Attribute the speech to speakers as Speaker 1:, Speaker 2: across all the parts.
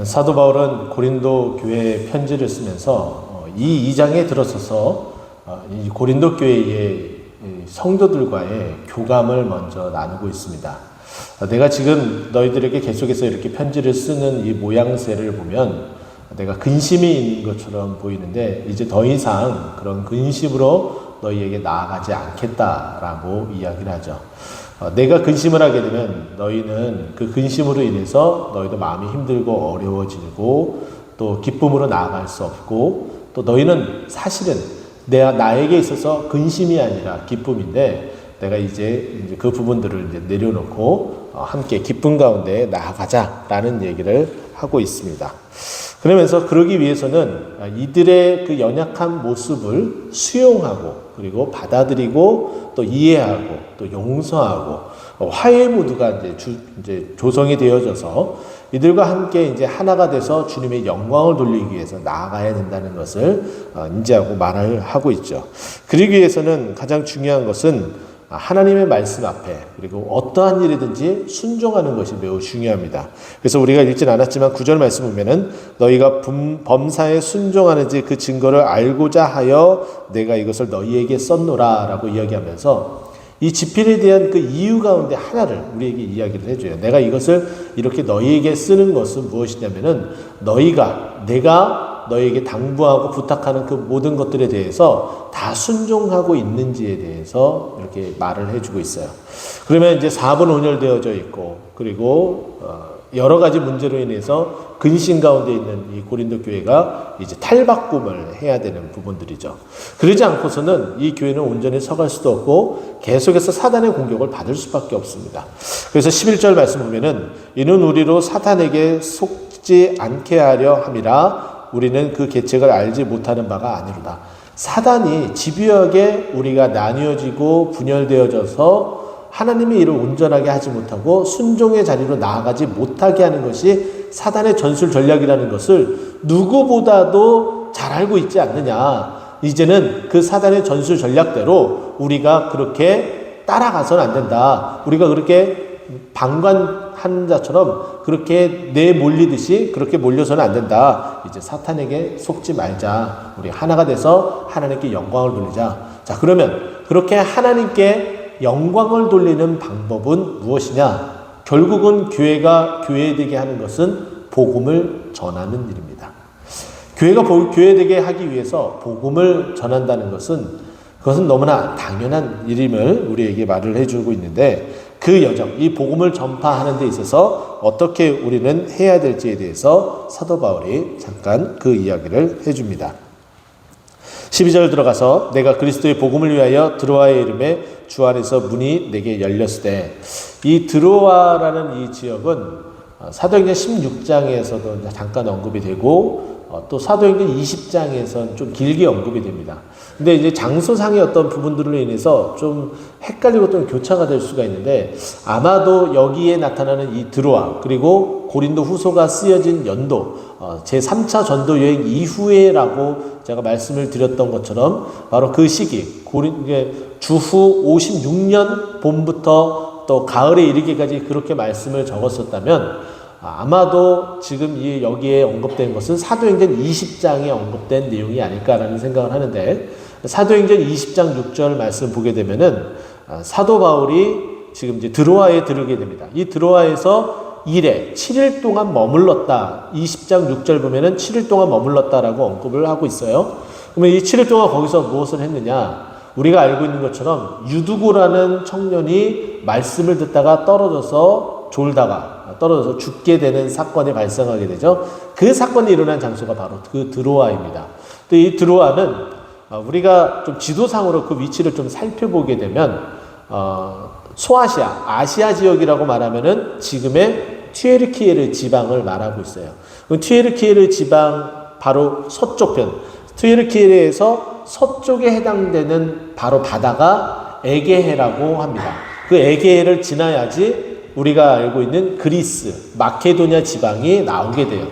Speaker 1: 사도 바울은 고린도 교회에 편지를 쓰면서 이 2장에 들어서서 이 고린도 교회의 성도들과의 교감을 먼저 나누고 있습니다. 내가 지금 너희들에게 계속해서 이렇게 편지를 쓰는 이 모양새를 보면 내가 근심이 있는 것처럼 보이는데 이제 더 이상 그런 근심으로 너희에게 나아가지 않겠다라고 이야기를 하죠. 내가 근심을 하게 되면 너희는 그 근심으로 인해서 너희도 마음이 힘들고 어려워지고 또 기쁨으로 나아갈 수 없고 또 너희는 사실은 나에게 있어서 근심이 아니라 기쁨인데 내가 이제 그 부분들을 이제 내려놓고 함께 기쁨 가운데 나아가자라는 얘기를 하고 있습니다. 그러면서 그러기 위해서는 이들의 그 연약한 모습을 수용하고 그리고 받아들이고 또 이해하고 또 용서하고 화해 모두가 이제 조성이 되어져서 이들과 함께 이제 하나가 돼서 주님의 영광을 돌리기 위해서 나아가야 된다는 것을 인지하고 말을 하고 있죠. 그러기 위해서는 가장 중요한 것은 하나님의 말씀 앞에 그리고 어떠한 일이든지 순종하는 것이 매우 중요합니다. 그래서 우리가 읽진 않았지만 9절 말씀 보면은 너희가 범사에 순종하는지 그 증거를 알고자 하여 내가 이것을 너희에게 썼노라 라고 이야기하면서 이 지필에 대한 그 이유 가운데 하나를 우리에게 이야기를 해줘요. 내가 이것을 이렇게 너희에게 쓰는 것은 무엇이냐면은 내가 너희에게 당부하고 부탁하는 그 모든 것들에 대해서 다 순종하고 있는지에 대해서 이렇게 말을 해주고 있어요. 그러면 이제 4분 온열되어져 있고 그리고 여러 가지 문제로 인해서 근심 가운데 있는 이 고린도 교회가 이제 탈바꿈을 해야 되는 부분들이죠. 그러지 않고서는 이 교회는 온전히 서갈 수도 없고 계속해서 사단의 공격을 받을 수밖에 없습니다. 그래서 11절 말씀 보면은 이는 우리로 사탄에게 속지 않게 하려 함이라 우리는 그 계책을 알지 못하는 바가 아니로다. 사단이 집요하게 우리가 나뉘어지고 분열되어져서 하나님의 일을 온전하게 하지 못하고 순종의 자리로 나아가지 못하게 하는 것이 사단의 전술 전략이라는 것을 누구보다도 잘 알고 있지 않느냐. 이제는 그 사단의 전술 전략대로 우리가 그렇게 따라가서는 안 된다. 우리가 그렇게 방관하는 자처럼 그렇게 내몰리듯이 그렇게 몰려서는 안 된다. 이제 사탄에게 속지 말자. 우리 하나가 돼서 하나님께 영광을 돌리자. 자, 그러면 그렇게 하나님께 영광을 돌리는 방법은 무엇이냐? 결국은 교회가 교회되게 하는 것은 복음을 전하는 일입니다. 교회가 교회되게 하기 위해서 복음을 전한다는 그것은 너무나 당연한 일임을 우리에게 말을 해주고 있는데 그 여정, 이 복음을 전파하는 데 있어서 어떻게 우리는 해야 될지에 대해서 사도 바울이 잠깐 그 이야기를 해줍니다. 12절 들어가서 내가 그리스도의 복음을 위하여 드로아의 이름에 주 안에서 문이 내게 열렸을 때 이 드로아라는 이 지역은 사도행전 16장에서도 잠깐 언급이 되고 또 사도행전 20장에서는 좀 길게 언급이 됩니다. 근데 이제 장소상의 어떤 부분들로 인해서 좀 헷갈리고 좀 교차가 될 수가 있는데 아마도 여기에 나타나는 이 드로아 그리고 고린도 후서가 쓰여진 연도 제3차 전도 여행 이후에라고 제가 말씀을 드렸던 것처럼 바로 그 시기 주후 56년 봄부터 또 가을에 이르기까지 그렇게 말씀을 적었었다면 아마도 지금 여기에 언급된 것은 사도행전 20장에 언급된 내용이 아닐까라는 생각을 하는데 사도행전 20장 6절 말씀 보게 되면은 사도 바울이 지금 이제 드로아에 들어오게 됩니다. 이 드로아에서 7일 동안 머물렀다. 20장 6절 보면은 7일 동안 머물렀다라고 언급을 하고 있어요. 그러면 이 7일 동안 거기서 무엇을 했느냐? 우리가 알고 있는 것처럼 유두고라는 청년이 말씀을 듣다가 떨어져서 죽게 되는 사건이 발생하게 되죠. 그 사건이 일어난 장소가 바로 그 드로아입니다. 또 이 드로아는 우리가 좀 지도상으로 그 위치를 좀 살펴보게 되면 소아시아, 아시아 지역이라고 말하면은 지금의 튀에르키예르 지방을 말하고 있어요. 그 튀에르키예르 지방 바로 서쪽편, 튀에르키예르에서 서쪽에 해당되는 바로 바다가 에게해라고 합니다. 그 에게해를 지나야지 우리가 알고 있는 그리스, 마케도니아 지방이 나오게 돼요.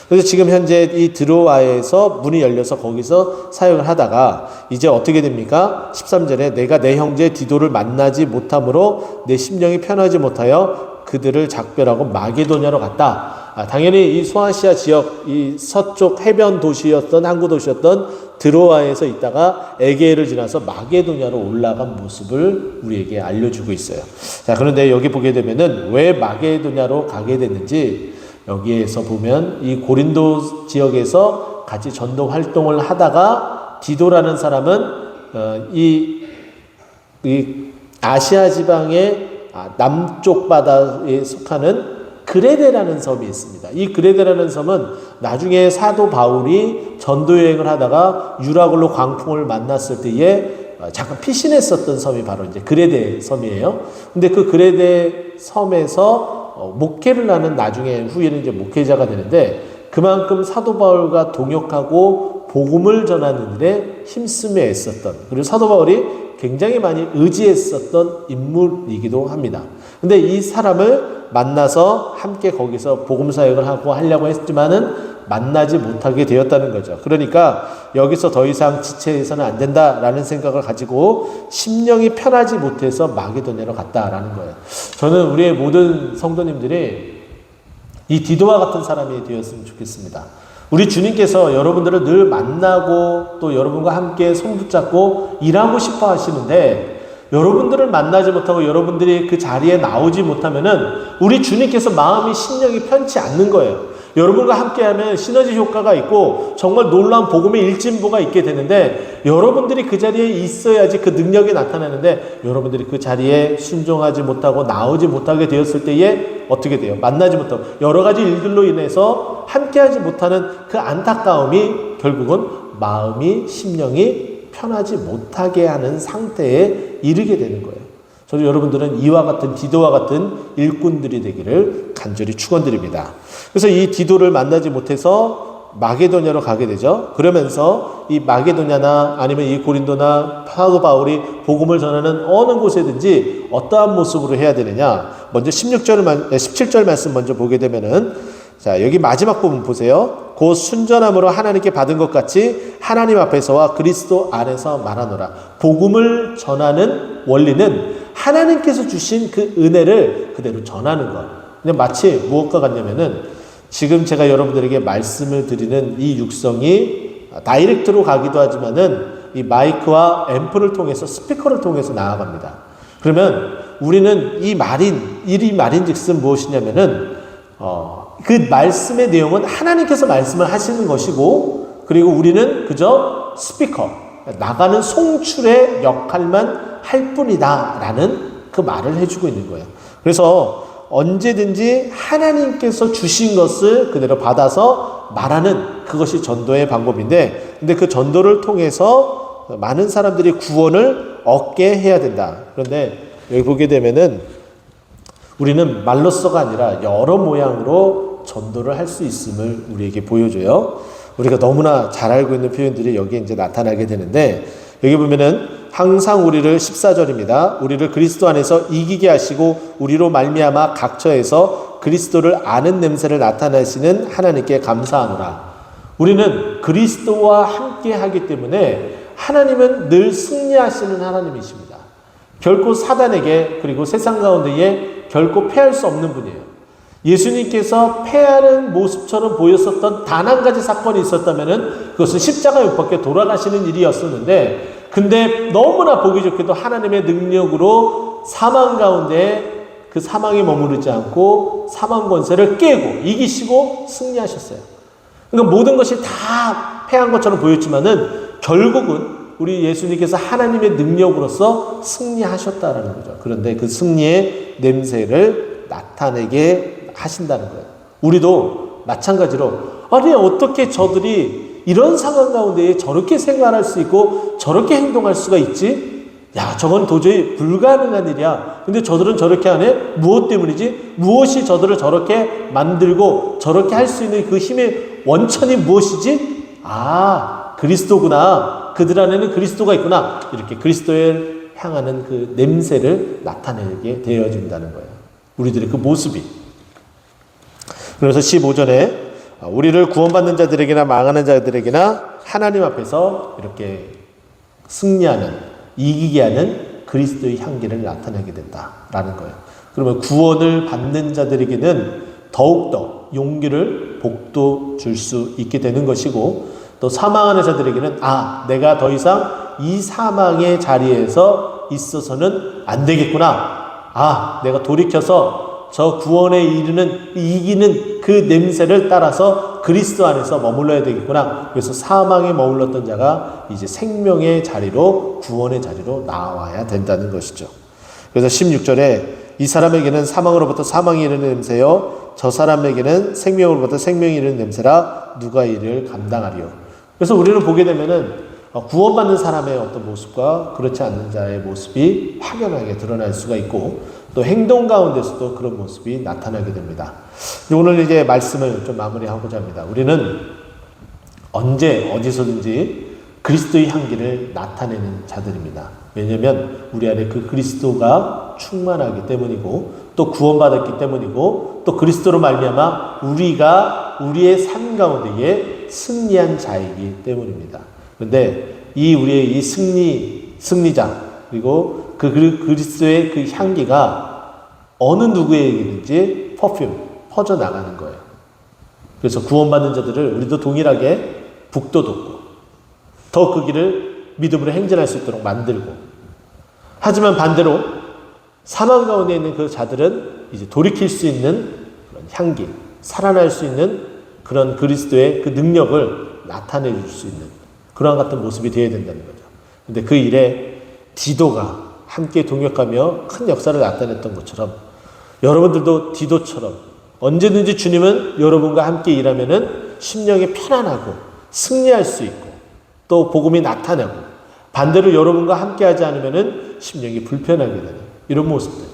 Speaker 1: 그래서 지금 현재 이 드로아에서 문이 열려서 거기서 사역을 하다가 이제 어떻게 됩니까? 13절에 내가 내 형제 디도를 만나지 못함으로 내 심령이 편하지 못하여 그들을 작별하고 마게도냐로 갔다. 당연히 이 소아시아 지역, 이 서쪽 해변 도시였던, 항구 도시였던 드로아에서 있다가 에게를 지나서 마게도냐로 올라간 모습을 우리에게 알려주고 있어요. 자, 그런데 여기 보게 되면은 왜 마게도냐로 가게 됐는지 여기에서 보면 이 고린도 지역에서 같이 전도 활동을 하다가 디도라는 사람은 이 아시아 지방의 남쪽 바다에 속하는 그레데라는 섬이 있습니다. 이 그레데라는 섬은 나중에 사도 바울이 전도 여행을 하다가 유라굴로 광풍을 만났을 때에 잠깐 피신했었던 섬이 바로 이제 그레데 섬이에요. 근데 그 그레데 섬에서 목회를 하는, 나중에 후에는 이제 목회자가 되는데, 그만큼 사도 바울과 동역하고 복음을 전하는 일에 힘쓰며 애썼던, 그리고 사도 바울이 굉장히 많이 의지했었던 인물이기도 합니다. 근데 이 사람을 만나서 함께 거기서 복음 사역을 하고 하려고 했지만은 만나지 못하게 되었다는 거죠. 그러니까 여기서 더 이상 지체해서는 안 된다라는 생각을 가지고 심령이 편하지 못해서 마게도냐로 갔다라는 거예요. 저는 우리의 모든 성도님들이 이 디도와 같은 사람이 되었으면 좋겠습니다. 우리 주님께서 여러분들을 늘 만나고 또 여러분과 함께 손 붙잡고 일하고 싶어 하시는데, 여러분들을 만나지 못하고 여러분들이 그 자리에 나오지 못하면은 우리 주님께서 마음이, 심령이 편치 않는 거예요. 여러분과 함께하면 시너지 효과가 있고 정말 놀라운 복음의 일진보가 있게 되는데, 여러분들이 그 자리에 있어야지 그 능력이 나타나는데, 여러분들이 그 자리에 순종하지 못하고 나오지 못하게 되었을 때에 어떻게 돼요? 만나지 못하고 여러 가지 일들로 인해서 함께하지 못하는 그 안타까움이 결국은 마음이, 심령이 편하지 못하게 하는 상태에 이르게 되는 거예요. 저도 여러분들은 이와 같은, 디도와 같은 일꾼들이 되기를 간절히 축원드립니다. 그래서 이 디도를 만나지 못해서 마게도냐로 가게 되죠. 그러면서 이 마게도냐나 아니면 이 고린도나 사도 바울이 복음을 전하는 어느 곳에든지 어떠한 모습으로 해야 되느냐. 먼저 17절 말씀 먼저 보게 되면은, 자, 여기 마지막 부분 보세요. 곧 순전함으로 하나님께 받은 것 같이 하나님 앞에서와 그리스도 안에서 말하노라. 복음을 전하는 원리는 하나님께서 주신 그 은혜를 그대로 전하는 것. 근데 마치 무엇과 같냐면은, 지금 제가 여러분들에게 말씀을 드리는 이 육성이 다이렉트로 가기도 하지만은 이 마이크와 앰프를 통해서, 스피커를 통해서 나아갑니다. 그러면 우리는 이 말인즉슨 무엇이냐면은 그 말씀의 내용은 하나님께서 말씀을 하시는 것이고, 그리고 우리는 그저 스피커, 나가는 송출의 역할만 할 뿐이다 라는 그 말을 해주고 있는 거예요. 그래서 언제든지 하나님께서 주신 것을 그대로 받아서 말하는, 그것이 전도의 방법인데, 근데 그 전도를 통해서 많은 사람들이 구원을 얻게 해야 된다. 그런데 여기 보게 되면은 우리는 말로서가 아니라 여러 모양으로 전도를 할 수 있음을 우리에게 보여줘요. 우리가 너무나 잘 알고 있는 표현들이 여기에 이제 나타나게 되는데, 여기 보면은 항상 우리를, 14절입니다. 우리를 그리스도 안에서 이기게 하시고 우리로 말미암아 각처에서 그리스도를 아는 냄새를 나타내시는 하나님께 감사하노라. 우리는 그리스도와 함께 하기 때문에 하나님은 늘 승리하시는 하나님이십니다. 결코 사단에게, 그리고 세상 가운데에 결코 패할 수 없는 분이에요. 예수님께서 패하는 모습처럼 보였었던 단 한 가지 사건이 있었다면은 그것은 십자가 못 박혀 돌아가시는 일이었었는데, 근데 너무나 보기 좋게도 하나님의 능력으로 사망 가운데 그 사망에 머무르지 않고 사망 권세를 깨고 이기시고 승리하셨어요. 그러니까 모든 것이 다 패한 것처럼 보였지만은 결국은 우리 예수님께서 하나님의 능력으로서 승리하셨다라는 거죠. 그런데 그 승리의 냄새를 나타내게 하신다는 거예요. 우리도 마찬가지로, 아니 어떻게 저들이 이런 상황 가운데 저렇게 생활할 수 있고 저렇게 행동할 수가 있지? 야, 저건 도저히 불가능한 일이야. 근데 저들은 저렇게 하네? 무엇 때문이지? 무엇이 저들을 저렇게 만들고 저렇게 할 수 있는 그 힘의 원천이 무엇이지? 아, 그리스도구나. 그들 안에는 그리스도가 있구나. 이렇게 그리스도를 향하는 그 냄새를 나타내게 되어진다는 거예요. 우리들의 그 모습이. 그래서 15절에 우리를 구원받는 자들에게나 망하는 자들에게나 하나님 앞에서 이렇게 승리하는, 이기게 하는 그리스도의 향기를 나타내게 된다라는 거예요. 그러면 구원을 받는 자들에게는 더욱더 용기를 복도 줄 수 있게 되는 것이고, 또 사망하는 자들에게는 내가 더 이상 이 사망의 자리에서 있어서는 안 되겠구나. 내가 돌이켜서 저 구원에 이기는 그 냄새를 따라서 그리스도 안에서 머물러야 되겠구나. 그래서 사망에 머물렀던 자가 이제 생명의 자리로, 구원의 자리로 나와야 된다는 것이죠. 그래서 16절에 이 사람에게는 사망으로부터 사망이 이르는 냄새요, 저 사람에게는 생명으로부터 생명이 이르는 냄새라 누가 이를 감당하리요. 그래서 우리는 보게 되면은 구원받는 사람의 어떤 모습과 그렇지 않는 자의 모습이 확연하게 드러날 수가 있고, 또 행동 가운데서도 그런 모습이 나타나게 됩니다. 오늘 이제 말씀을 좀 마무리하고자 합니다. 우리는 언제 어디서든지 그리스도의 향기를 나타내는 자들입니다. 왜냐하면 우리 안에 그 그리스도가 충만하기 때문이고, 또 구원받았기 때문이고, 또 그리스도로 말미암아 우리가 우리의 삶 가운데에 승리한 자이기 때문입니다. 그런데 우리의 이 승리자, 그리고 그 그리스도의 그 향기가 어느 누구에게든지 퍼져나가는 거예요. 그래서 구원받는 자들을 우리도 동일하게 북돋웠고, 더 그 길을 믿음으로 행진할 수 있도록 만들고, 하지만 반대로 사망 가운데 있는 그 자들은 이제 돌이킬 수 있는 그런 향기, 살아날 수 있는 그런 그리스도의 그 능력을 나타내 줄 수 있는 그러한 같은 모습이 되어야 된다는 거죠. 근데 그 일에 디도가 함께 동역하며 큰 역사를 나타냈던 것처럼, 여러분들도 디도처럼 언제든지 주님은 여러분과 함께 일하면은 심령이 편안하고 승리할 수 있고, 또 복음이 나타나고, 반대로 여러분과 함께 하지 않으면은 심령이 불편하게 되는 이런 모습들,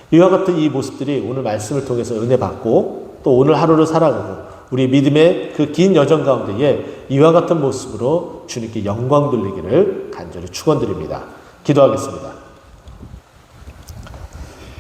Speaker 1: 이와 같은 이 모습들이 오늘 말씀을 통해서 은혜 받고, 또 오늘 하루를 살아가고 우리 믿음의 그 긴 여정 가운데에 이와 같은 모습으로 주님께 영광 돌리기를 간절히 축원드립니다. 기도하겠습니다.